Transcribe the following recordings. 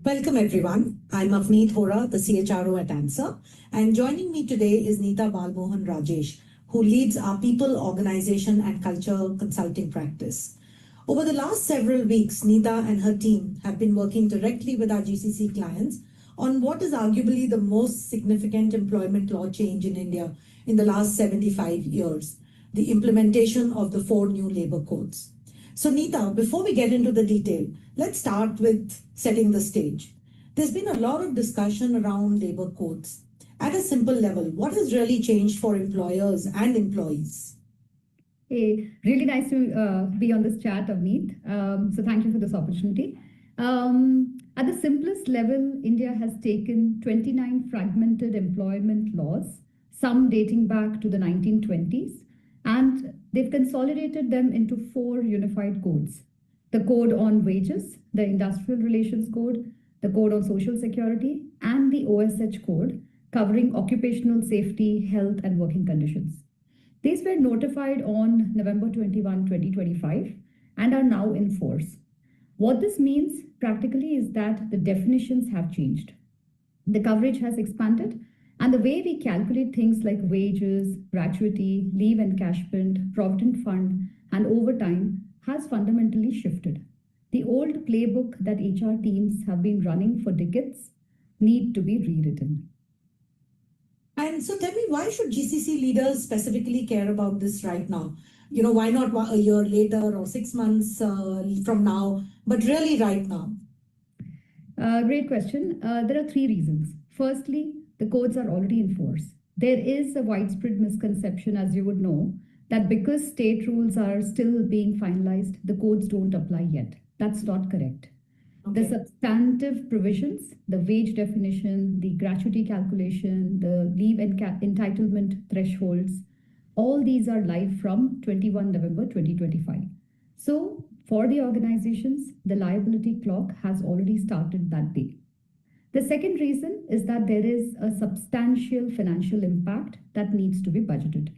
Welcome everyone. I'm Avneet Hora, the CHRO at Answer, and joining me today is Neeta Balmohan Rajesh, who leads our people, organization, and culture consulting practice. Over the last several weeks, Neeta and her team have been working directly with our GCC clients on what is arguably the most significant employment law change in India in the last 75 years, the implementation of the four new labor codes. So, Neeta, before we get into the detail, let's start with setting the stage. There's been a lot of discussion around labor codes. At a simple level, what has really changed for employers and employees? Hey, really nice to be on this chat, Avneet. So thank you for this opportunity. At the simplest level, India has taken 29 fragmented employment laws, some dating back to the 1920s, and they've consolidated them into four unified codes: the Code on Wages, the Industrial Relations Code, the Code on Social Security, and the OSH Code, covering occupational safety, health, and working conditions. These were notified on November 21, 2025, and are now in force. What this means practically is that the definitions have changed. The coverage has expanded, and the way we calculate things like wages, gratuity, leave encashment, provident fund, and overtime has fundamentally shifted. The old playbook that HR teams have been running for decades need to be rewritten. And so tell me, why should GCC leaders specifically care about this right now? Why not a year later or 6 months from now, but really right now? Great question. There are three reasons. Firstly, the codes are already in force. There is a widespread misconception, as you would know, that because state rules are still being finalized, the codes don't apply yet. That's not correct. Okay. The substantive provisions, the wage definition, the gratuity calculation, the leave entitlement thresholds, all these are live from 21 November 2025. So for the organizations, the liability clock has already started that day. The second reason is that there is a substantial financial impact that needs to be budgeted.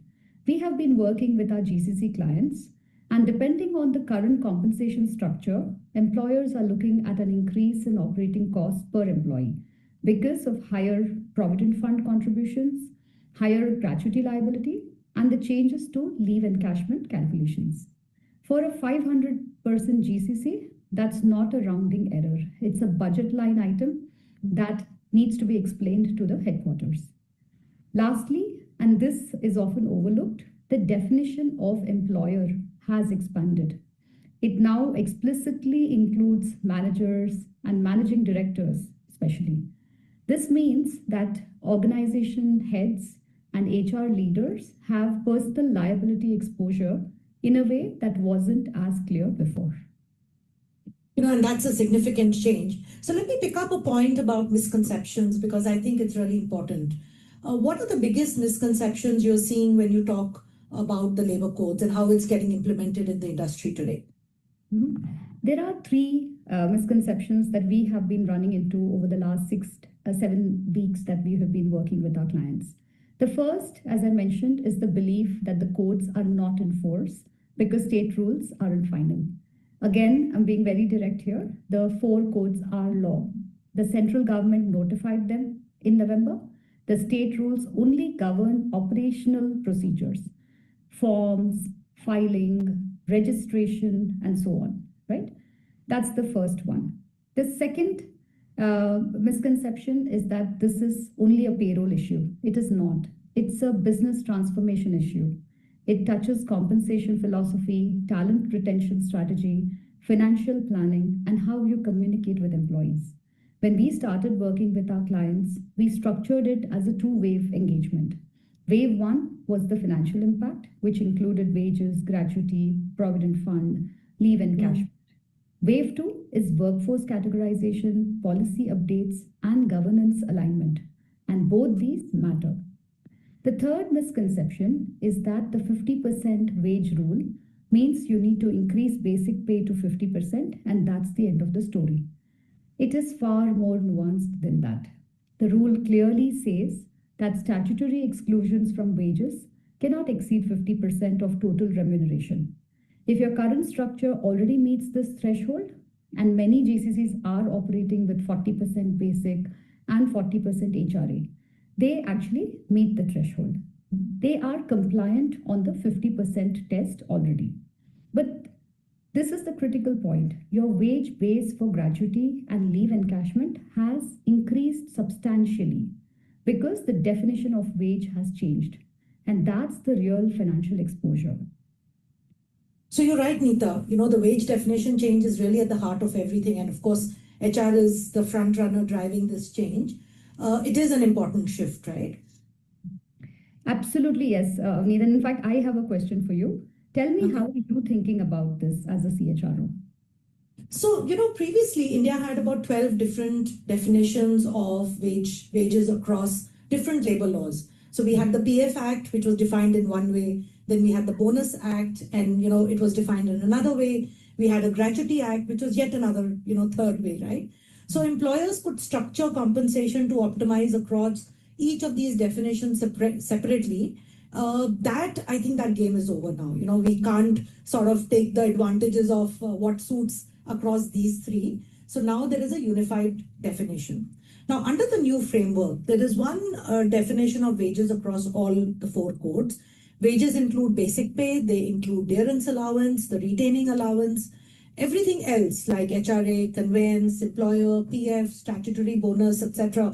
We have been working with our GCC clients, and depending on the current compensation structure, employers are looking at an increase in operating costs per employee because of higher provident fund contributions, higher gratuity liability, and the changes to leave encashment calculations. For a 500-person GCC, that's not a rounding error. It's a budget line item that needs to be explained to the headquarters. Lastly, and this is often overlooked, the definition of employer has expanded. It now explicitly includes managers and managing directors, especially. This means that organization heads and HR leaders have personal liability exposure in a way that wasn't as clear before. And that's a significant change. So let me pick up a point about misconceptions, because I think it's really important. What are the biggest misconceptions you're seeing when you talk about the labor codes and how it's getting implemented in the industry today? Mm-hmm. There are three misconceptions that we have been running into over the last 7 weeks that we have been working with our clients. The first, as I mentioned, is the belief that the codes are not in force because state rules aren't final. Again, I'm being very direct here. The four codes are law. The central government notified them in November. The state rules only govern operational procedures, forms, filing, registration, and so on, right? That's the first one. The second misconception is that this is only a payroll issue. It is not. It's a business transformation issue. It touches compensation philosophy, talent retention strategy, financial planning, and how you communicate with employees. When we started working with our clients, we structured it as a two-wave engagement. Wave one was the financial impact, which included wages, gratuity, provident fund, leave encashment. Wave two is workforce categorization, policy updates, and governance alignment. And both these matter. The third misconception is that the 50% wage rule means you need to increase basic pay to 50%, and that's the end of the story. It is far more nuanced than that. The rule clearly says that statutory exclusions from wages cannot exceed 50% of total remuneration. If your current structure already meets this threshold, and many GCCs are operating with 40% basic and 40% HRA. They actually meet the threshold. They are compliant on the 50% test already. But this is the critical point. Your wage base for gratuity and leave encashment has increased substantially because the definition of wage has changed. And that's the real financial exposure. So you're right, Neeta. The wage definition change is really at the heart of everything. And of course, HR is the front runner driving this change. It is an important shift, right? Absolutely, yes, Avneet. And in fact, I have a question for you. Tell me, how are you thinking about this as a CHRO? So, previously India had about 12 different definitions of wages across different labor laws. So we had the PF Act, which was defined in one way. Then we had the Bonus Act, and it was defined in another way. We had a Gratuity Act, which was yet another third way, right? So employers could structure compensation to optimize across each of these definitions separately. That I think that game is over now. We can't sort of take the advantages of what suits across these three. So now there is a unified definition. Now, under the new framework, there is one definition of wages across all the four codes. Wages include basic pay, they include dearance allowance, the retaining allowance, everything else like HRA, conveyance, employer, PF, statutory bonus, etc.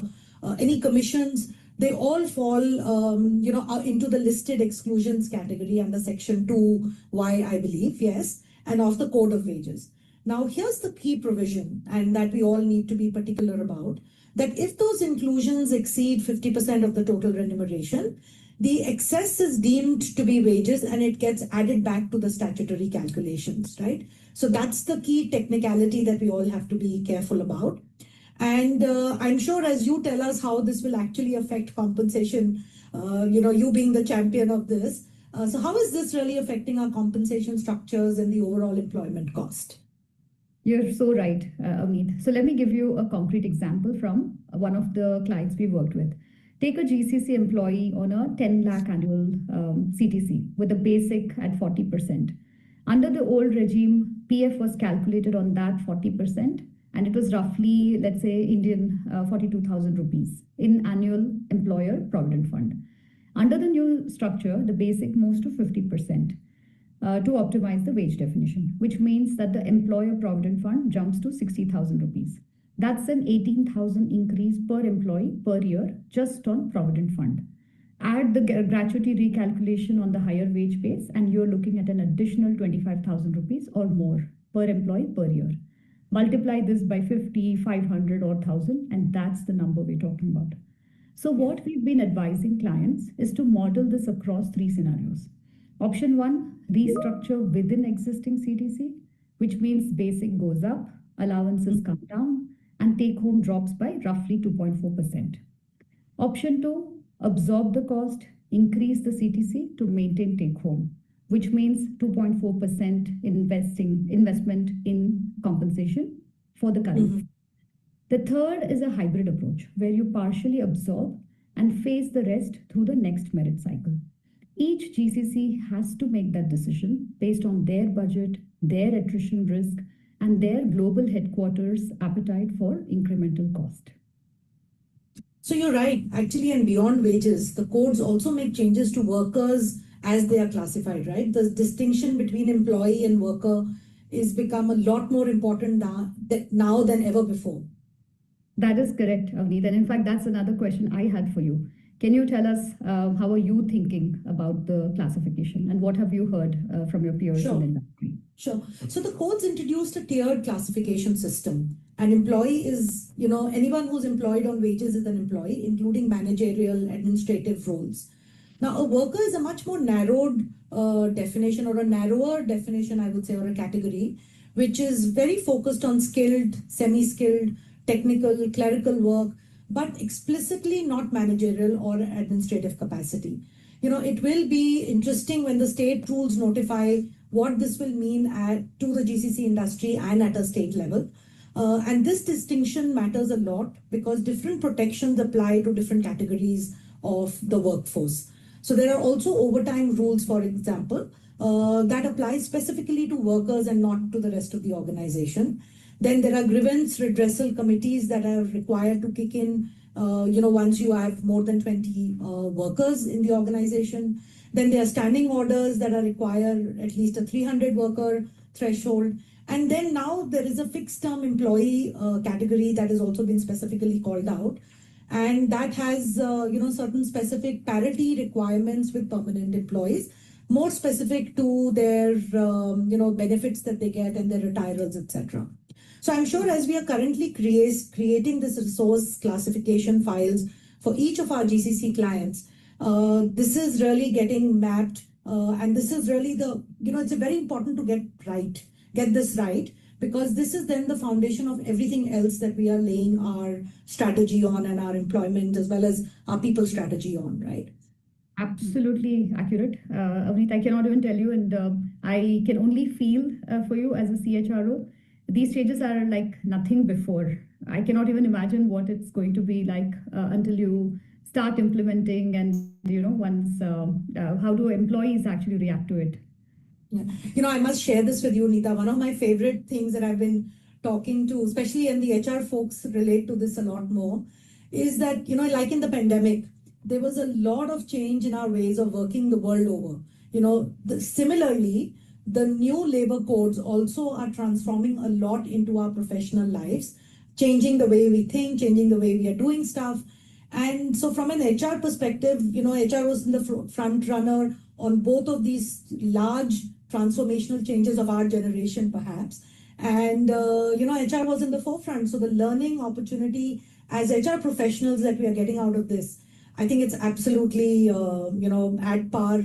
Any commissions, they all fall, into the listed exclusions category under Section 2Y, I believe, yes, and of the Code of Wages. Now, here's the key provision, and that we all need to be particular about, that if those inclusions exceed 50% of the total remuneration, the excess is deemed to be wages and it gets added back to the statutory calculations, right? So that's the key technicality that we all have to be careful about. And I'm sure as you tell us how this will actually affect compensation, you being the champion of this. So how is this really affecting our compensation structures and the overall employment cost? You're so right, Amit. So let me give you a concrete example from one of the clients we worked with. Take a GCC employee on a 10 lakh annual CTC with a basic at 40%. Under the old regime, PF was calculated on that 40%, and it was roughly, let's say, Indian 42,000 rupees in annual employer provident fund. Under the new structure, the basic moves to 50%. To optimize the wage definition, which means that the employer provident fund jumps to 60,000 rupees. That's an 18,000 increase per employee per year just on provident fund. Add the gratuity recalculation on the higher wage base, and you're looking at an additional 25,000 rupees or more per employee per year. Multiply this by 50, 500 or 1,000, and that's the number we're talking about. So what we've been advising clients is to model this across three scenarios. Option 1, restructure within existing CTC, which means basic goes up, allowances come down, and take home drops by roughly 2.4%. Option 2, absorb the cost, increase the CTC to maintain take home, which means 2.4% investment in compensation for the current. Mm-hmm. The third is a hybrid approach where you partially absorb and phase the rest through the next merit cycle. Each GCC has to make that decision based on their budget, their attrition risk, and their global headquarters' appetite for incremental cost. So you're right, actually, and beyond wages, the codes also make changes to workers as they are classified, right? The distinction between employee and worker is become a lot more important now than ever before. That is correct, Avneet. And in fact, that's another question I had for you. Can you tell us how are you thinking about the classification and what have you heard from your peers in the industry? Sure. So the codes introduced a tiered classification system. An employee is, anyone who's employed on wages is an employee, including managerial, administrative roles. Now, a worker is a much more narrowed definition, or a narrower definition, I would say, or a category, which is very focused on skilled, semi-skilled, technical, clerical work, but explicitly not managerial or administrative capacity. It will be interesting when the state rules notify what this will mean to the GCC industry and at a state level. And this distinction matters a lot because different protections apply to different categories of the workforce. So there are also overtime rules, for example, that apply specifically to workers and not to the rest of the organization. Then there are grievance redressal committees that are required to kick in, once you have more than 20 workers in the organization. Then there are standing orders that are required at least a 300 worker threshold. And then now there is a fixed term employee category that has also been specifically called out. And that has, certain specific parity requirements with permanent employees, more specific to their, benefits that they get and their retirals, etc. So I'm sure as we are currently creating this resource classification files for each of our GCC clients, this is really getting mapped, and this is really it's very important to get this right, because this is then the foundation of everything else that we are laying our strategy on and our employment as well as our people strategy on, right? Absolutely accurate. Avneet, I cannot even tell you, and I can only feel for you as a CHRO. These stages are like nothing before. I cannot even imagine what it's going to be like until you start implementing, and once how do employees actually react to it? Yeah. I must share this with you, Neeta. One of my favorite things that I've been talking to, especially and the HR folks relate to this a lot more, is that, like in the pandemic, there was a lot of change in our ways of working the world over. Similarly, the new labor codes also are transforming a lot into our professional lives, changing the way we think, changing the way we are doing stuff. And so from an HR perspective, HR was in the front runner on both of these large transformational changes of our generation, perhaps. And, HR was in the forefront. So the learning opportunity as HR professionals that we are getting out of this, I think it's absolutely, at par.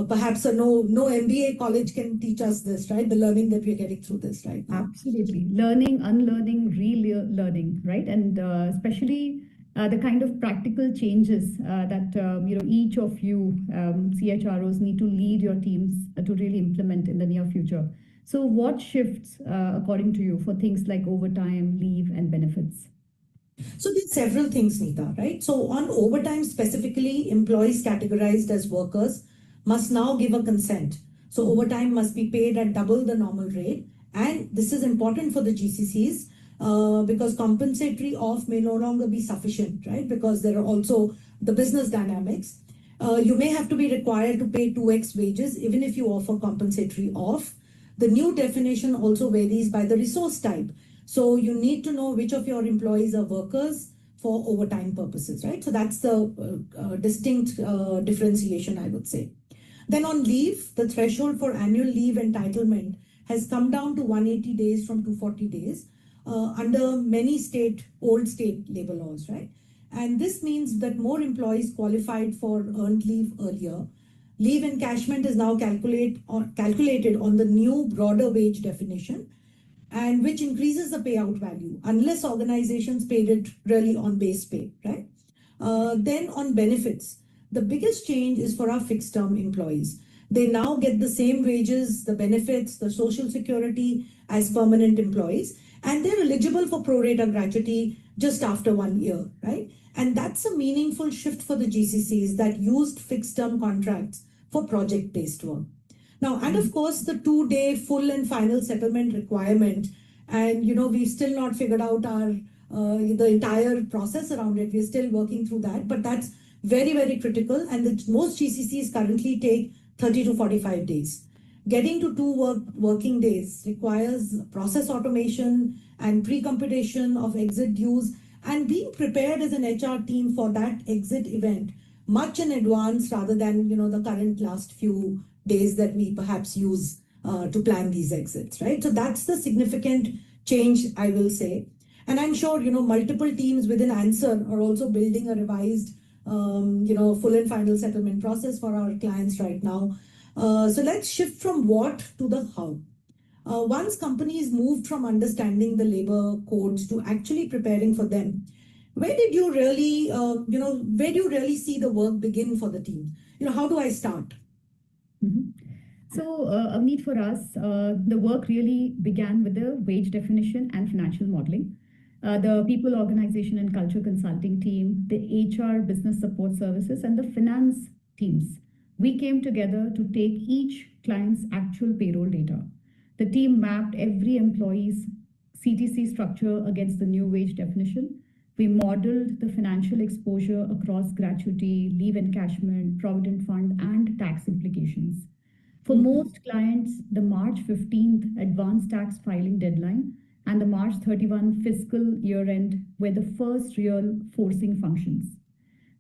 Perhaps no MBA college can teach us this, right? The learning that we're getting through this right now. Absolutely. Learning, unlearning, relearning, right? And especially the kind of practical changes that each of you CHROs need to lead your teams to really implement in the near future. So what shifts according to you for things like overtime, leave, and benefits? So there's several things, Neeta, right? So on overtime specifically, employees categorized as workers must now give a consent. So overtime must be paid at double the normal rate. And this is important for the GCCs because compensatory off may no longer be sufficient, right? Because there are also the business dynamics. You may have to be required to pay 2x wages even if you offer compensatory off. The new definition also varies by the resource type. So you need to know which of your employees are workers for overtime purposes, right? So that's the distinct differentiation, I would say. Then on leave, the threshold for annual leave entitlement has come down to 180 days from 240 days under many old state labor laws, right? And this means that more employees qualified for earned leave earlier. Leave encashment is now calculated on the new broader wage definition, and which increases the payout value unless organizations paid it really on base pay, right? Then on benefits, the biggest change is for our fixed term employees. They now get the same wages, the benefits, the social security as permanent employees, and they're eligible for pro rata gratuity just after 1 year, right? And that's a meaningful shift for the GCCs that used fixed term contracts for project based work. Now, and of course, the 2-day full and final settlement requirement, and we've still not figured out our the entire process around it. We're still working through that, but that's very, very critical. And most GCCs currently take 30 to 45 days. Getting to 2 working days requires process automation and pre-computation of exit dues and being prepared as an HR team for that exit event much in advance rather than the current last few days that we perhaps use to plan these exits, right? So that's the significant change, I will say. And I'm sure multiple teams within Answer are also building a revised full and final settlement process for our clients right now. So let's shift from what to the how. Once companies moved from understanding the labor codes to actually preparing for them, where did you really, where do you really see the work begin for the team? How do I start? Mm-hmm. So, Avneet, for us, the work really began with the wage definition and financial modeling. The people organization and culture consulting team, the HR business support services, and the finance teams. We came together to take each client's actual payroll data. The team mapped every employee's CTC structure against the new wage definition. We modeled the financial exposure across gratuity, leave encashment, provident fund, and tax implications. For most clients, the March 15th advance tax filing deadline and the March 31 fiscal year end were the first real forcing functions.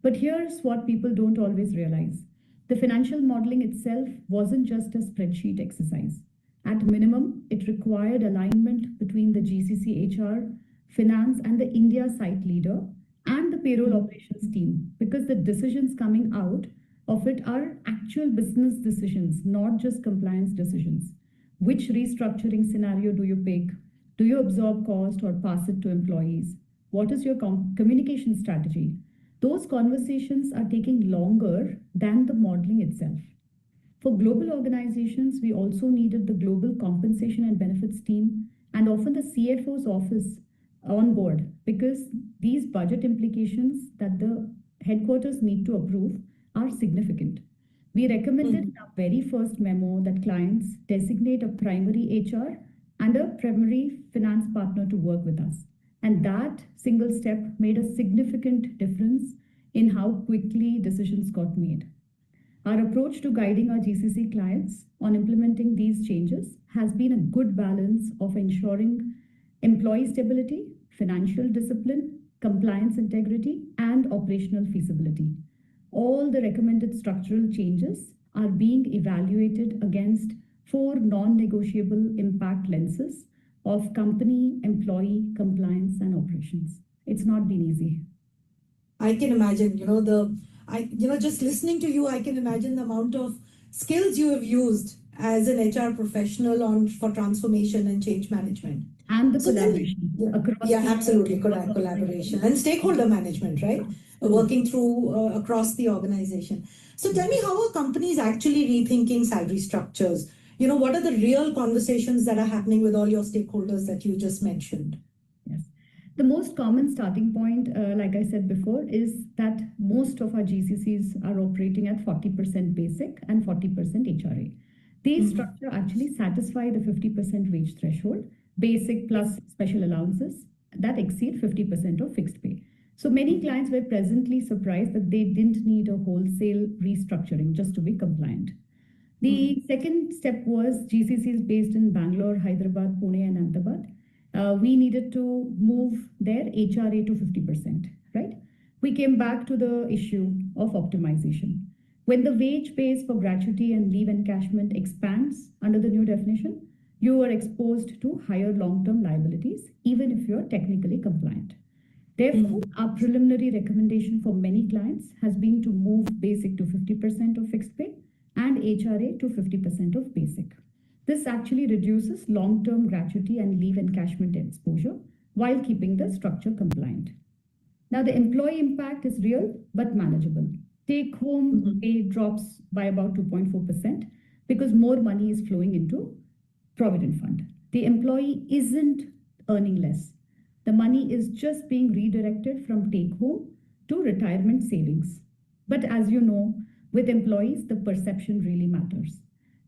But here's what people don't always realize: the financial modeling itself wasn't just a spreadsheet exercise. At minimum, it required alignment between the GCC HR, finance, and the India site leader and the payroll operations team, because the decisions coming out of it are actual business decisions, not just compliance decisions. Which restructuring scenario do you pick? Do you absorb cost or pass it to employees? What is your communication strategy? Those conversations are taking longer than the modeling itself. For global organizations, we also needed the global compensation and benefits team and often the CFO's office on board, because these budget implications that the headquarters need to approve are significant. We recommended in our very first memo that clients designate a primary HR and a primary finance partner to work with us. And that single step made a significant difference in how quickly decisions got made. Our approach to guiding our GCC clients on implementing these changes has been a good balance of ensuring employee stability, financial discipline, compliance integrity, and operational feasibility. All the recommended structural changes are being evaluated against 4 non-negotiable impact lenses of company, employee, compliance, and operations. It's not been easy. I can imagine, just listening to you, I can imagine the amount of skills you have used as an HR professional for transformation and change management. And the collaboration across. Yeah, absolutely. Collaboration and stakeholder management, right? Working through across the organization. So tell me, how are companies actually rethinking salary structures? What are the real conversations that are happening with all your stakeholders that you just mentioned? Yes. The most common starting point, like I said before, is that most of our GCCs are operating at 40% basic and 40% HRA. These structure actually satisfy the 50% wage threshold, basic plus special allowances that exceed 50% of fixed pay. So many clients were pleasantly surprised that they didn't need a wholesale restructuring just to be compliant. The second step was GCCs based in Bangalore, Hyderabad, Pune, and Ahmedabad. We needed to move their HRA to 50%, right? We came back to the issue of optimization. When the wage base for gratuity and leave encashment expands under the new definition, you are exposed to higher long-term liabilities, even if you're technically compliant. Therefore, our preliminary recommendation for many clients has been to move basic to 50% of fixed pay and HRA to 50% of basic. This actually reduces long-term gratuity and leave encashment exposure while keeping the structure compliant. Now, the employee impact is real but manageable. Take-home pay drops by about 2.4% because more money is flowing into Provident Fund. The employee isn't earning less. The money is just being redirected from take-home to retirement savings. But as you know, with employees, the perception really matters.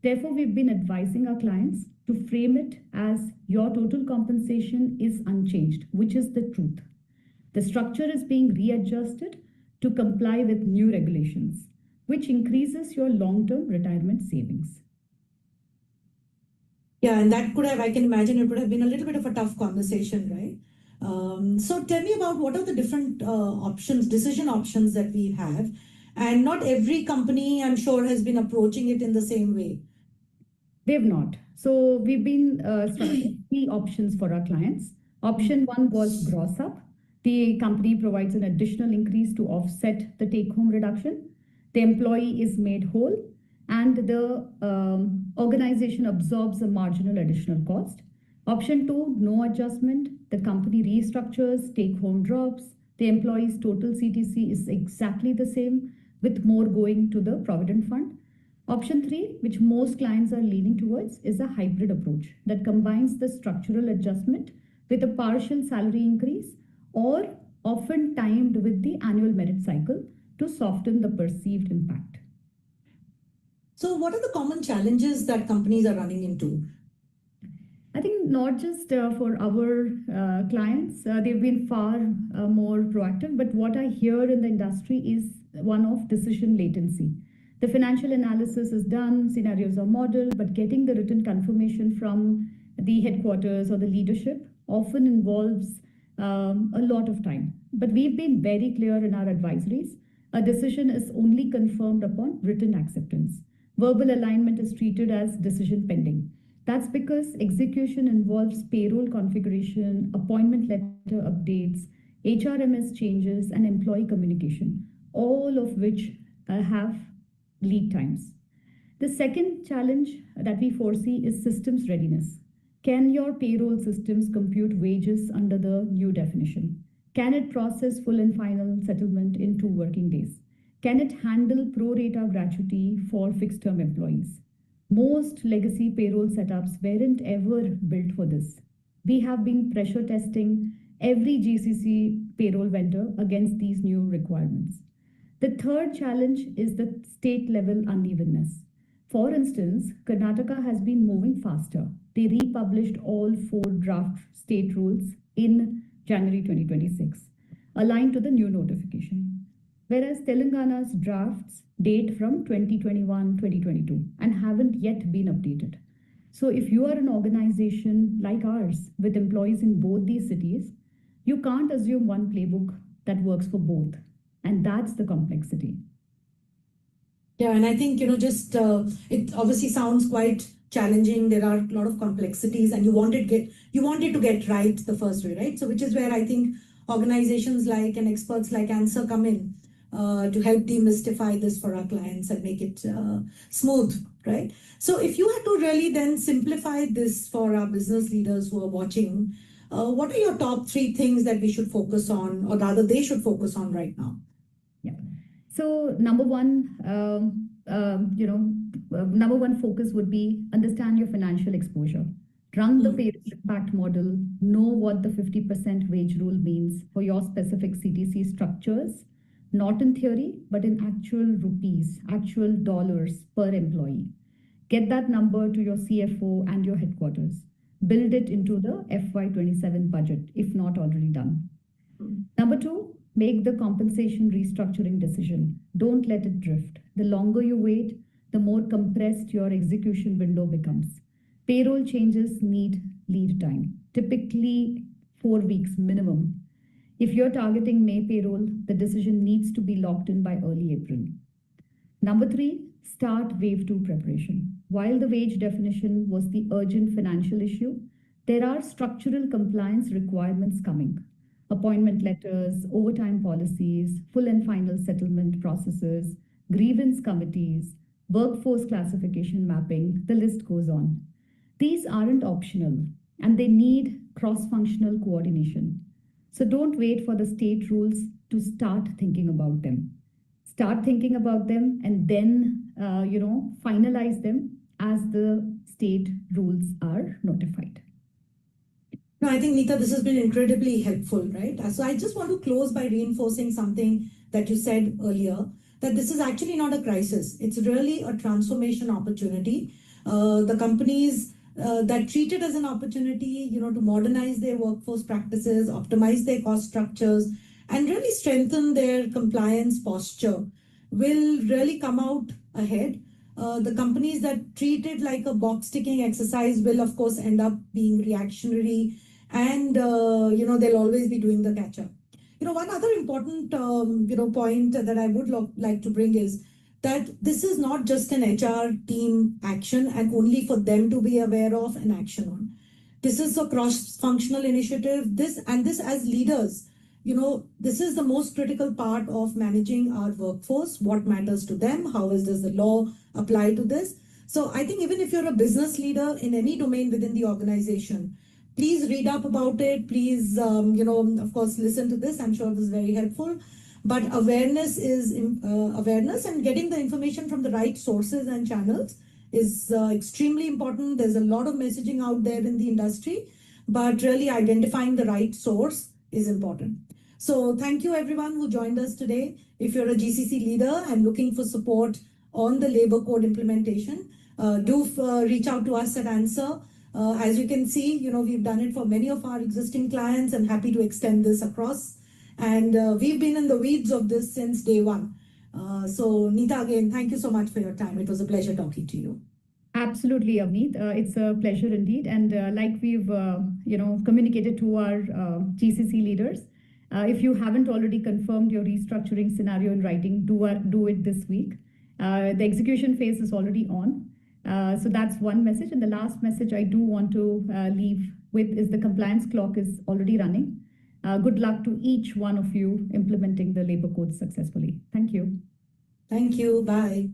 Therefore, we've been advising our clients to frame it as your total compensation is unchanged, which is the truth. The structure is being readjusted to comply with new regulations, which increases your long-term retirement savings. Yeah, and that I can imagine it would have been a little bit of a tough conversation, right? So tell me about what are the different decision options that we have. And not every company, I'm sure, has been approaching it in the same way. They've not. So we've been structuring 3 options for our clients. Option 1 was gross up. The company provides an additional increase to offset the take-home reduction. The employee is made whole and the organization absorbs a marginal additional cost. Option 2, no adjustment. The company restructures, take-home drops. The employee's total CTC is exactly the same, with more going to the Provident Fund. Option 3, which most clients are leaning towards, is a hybrid approach that combines the structural adjustment with a partial salary increase, or often timed with the annual merit cycle to soften the perceived impact. So what are the common challenges that companies are running into? I think think not just for our clients, they've been far more proactive. But what I hear in the industry is one of decision latency. The financial analysis is done, scenarios are modeled, but getting the written confirmation from the headquarters or the leadership often involves a lot of time. But we've been very clear in our advisories. A decision is only confirmed upon written acceptance. Verbal alignment is treated as decision pending. That's because execution involves payroll configuration, appointment letter updates, HRMS changes, and employee communication, all of which have lead times. The second challenge that we foresee is systems readiness. Can your payroll systems compute wages under the new definition? Can it process full and final settlement in 2 working days? Can it handle pro rata gratuity for fixed term employees? Most legacy payroll setups weren't ever built for this. We have been pressure testing every GCC payroll vendor against these new requirements. The third challenge is the state level unevenness. For instance, Karnataka has been moving faster. They republished all 4 draft state rules in January 2026, aligned to the new notification. Whereas Telangana's drafts date from 2021-2022 and haven't yet been updated. So if you are an organization like ours with employees in both these cities, you can't assume one playbook that works for both. And that's the complexity. Yeah, and I think, just it obviously sounds quite challenging. There are a lot of complexities, and you wanted to get right the first way, right? So which is where I think organizations like and experts like Answer come in to help demystify this for our clients and make it smooth, right? So if you had to really then simplify this for our business leaders who are watching, what are your top 3 things that we should focus on, or rather they should focus on right now? Yeah. So number one, number one focus would be understand your financial exposure. Run the payroll impact model. Know what the 50% wage rule means for your specific CTC structures, not in theory, but in actual rupees, actual dollars per employee. Get that number to your CFO and your headquarters. Build it into the FY27 budget, if not already done. Number 2, make the compensation restructuring decision. Don't let it drift. The longer you wait, the more compressed your execution window becomes. Payroll changes need lead time, typically 4 weeks minimum. If you're targeting May payroll, the decision needs to be locked in by early April. Number 3, start wave 2 preparation. While the wage definition was the urgent financial issue, there are structural compliance requirements coming. Appointment letters, overtime policies, full and final settlement processes, grievance committees, workforce classification mapping, the list goes on. These aren't optional, and they need cross-functional coordination. So don't wait for the state rules to start thinking about them. Start thinking about them and then, finalize them as the state rules are notified. No, I think, Neeta, this has been incredibly helpful, right? So I just want to close by reinforcing something that you said earlier, that this is actually not a crisis. It's really a transformation opportunity. The companies that treat it as an opportunity, to modernize their workforce practices, optimize their cost structures, and really strengthen their compliance posture will really come out ahead. The companies that treat it like a box ticking exercise will, of course, end up being reactionary, and they'll always be doing the catch up. One other important point that I would like to bring is that this is not just an HR team action and only for them to be aware of and action on. This is a cross-functional initiative. This as leaders, this is the most critical part of managing our workforce. What matters to them? How does the law apply to this? So I think even if you're a business leader in any domain within the organization, please read up about it. Please, of course, listen to this. I'm sure this is very helpful. But awareness is awareness, and getting the information from the right sources and channels is extremely important. There's a lot of messaging out there in the industry, but really identifying the right source is important. So thank you everyone who joined us today. If you're a GCC leader and looking for support on the labor code implementation, do reach out to us at Answer. As you can see, we've done it for many of our existing clients and happy to extend this across. And we've been in the weeds of this since day one. So Neeta, again, thank you so much for your time. It was a pleasure talking to you. Absolutely, Avneet. It's a pleasure indeed. And like we've, communicated to our GCC leaders, if you haven't already confirmed your restructuring scenario in writing, do it this week. The execution phase is already on. So that's one message. And the last message I do want to leave with is the compliance clock is already running. Good luck to each one of you implementing the labor codes successfully. Thank you. Thank you. Bye.